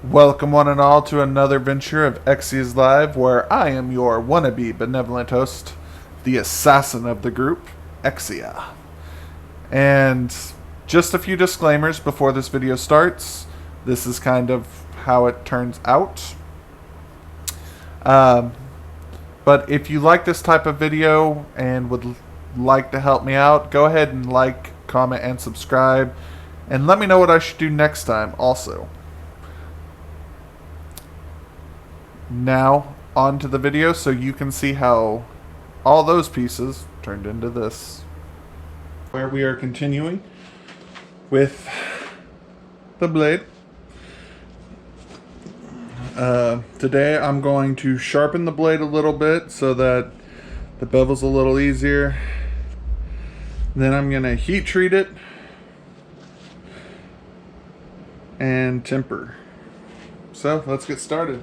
Welcome, one and all, to another venture of Xyz Live, where I am your wannabe benevolent host, the assassin of the group, Exia. And just a few disclaimers before this video starts. This is kind of how it turns out. But if you like this type of video and would like to help me out, go ahead and like, comment, and subscribe. And let me know what I should do next time also. Now, on to the video so you can see how all those pieces turned into this. Where we are continuing with the blade. Today I'm going to sharpen the blade a little bit so that the bevel's a little easier. Then I'm going to heat treat it and temper. So let's get started.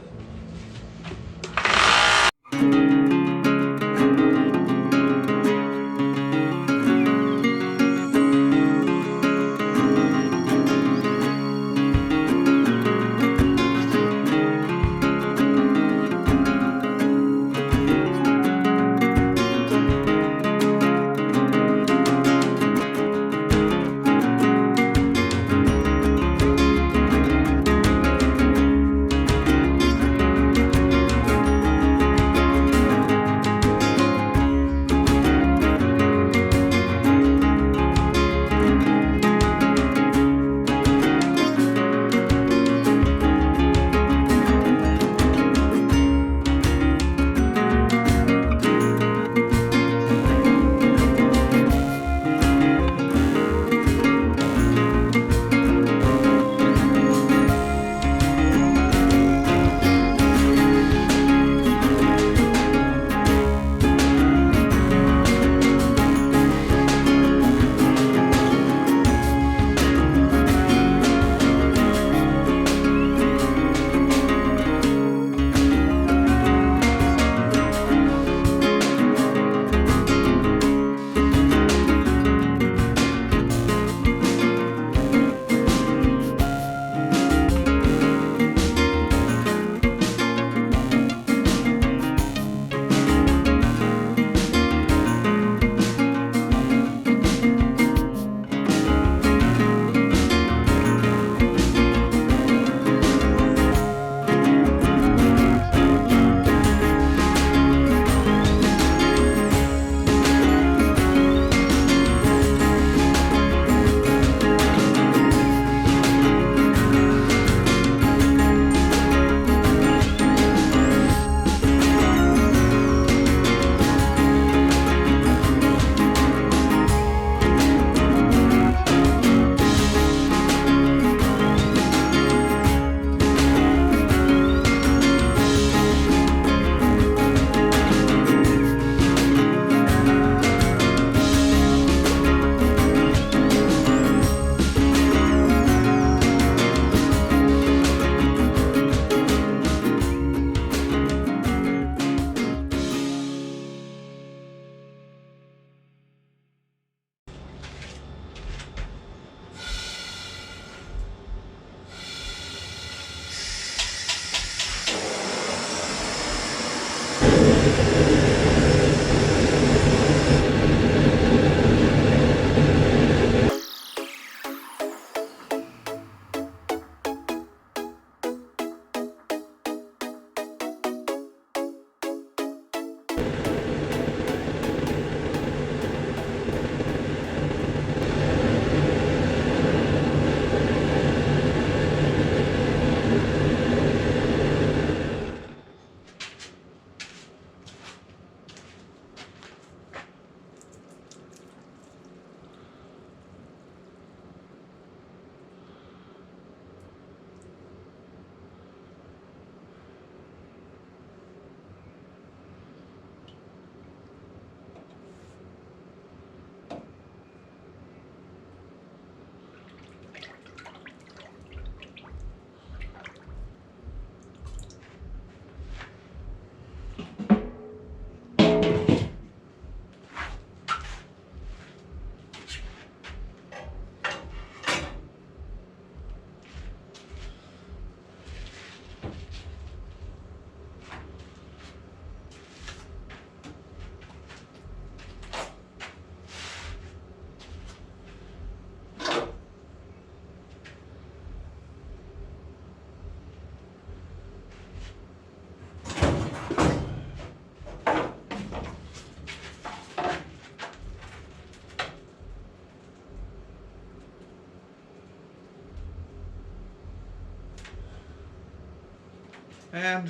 And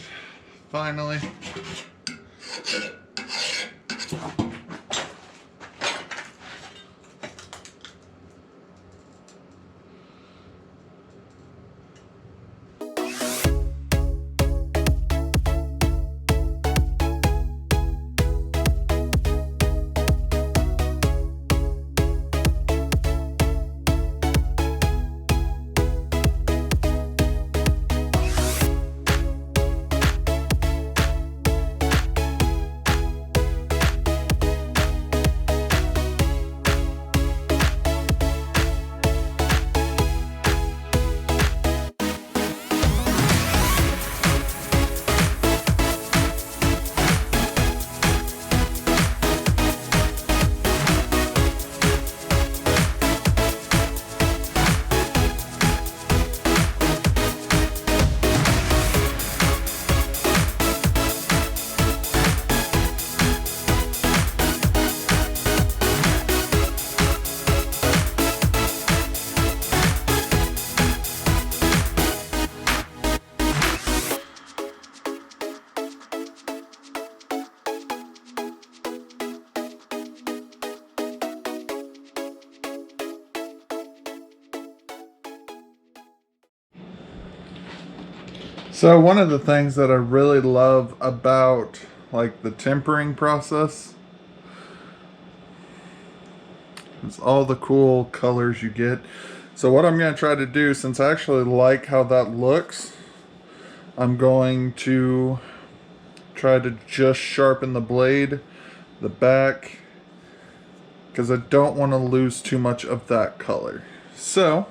finally, so one of the things that I really love about like the tempering process is all the cool colors you get. So what I'm going to try to do, since I actually like how that looks, I'm going to try to just sharpen the blade, the back, because I don't want to lose too much of that color. So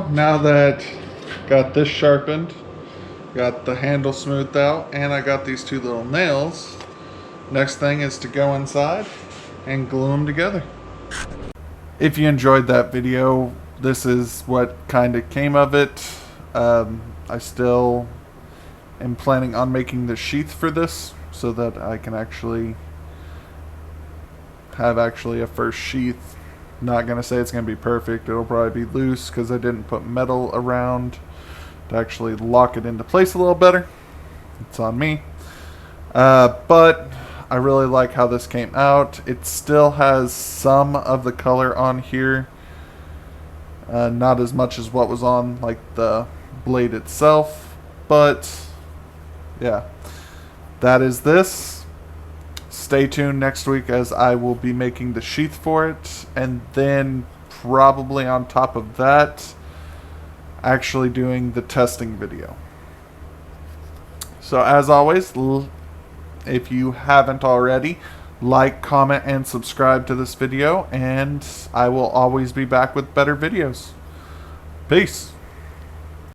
now that got this sharpened, Got the handle smoothed out, and I got these two little nails. Next thing is to go inside and glue them together. If you enjoyed that video, this is what kind of came of it. I still am planning on making the sheath for this so that I can actually have a first sheath. Not going to say it's going to be perfect. It'll probably be loose because I didn't put metal around to actually lock it into place a little better. It's on me. But I really like how this came out. It still has some of the color on here. Not as much as what was on like the blade itself. But yeah, that is this. Stay tuned next week as I will be making the sheath for it. And then probably on top of that, actually doing the testing video. So as always, if you haven't already, like, comment, and subscribe to this video, and I will always be back with better videos. Peace.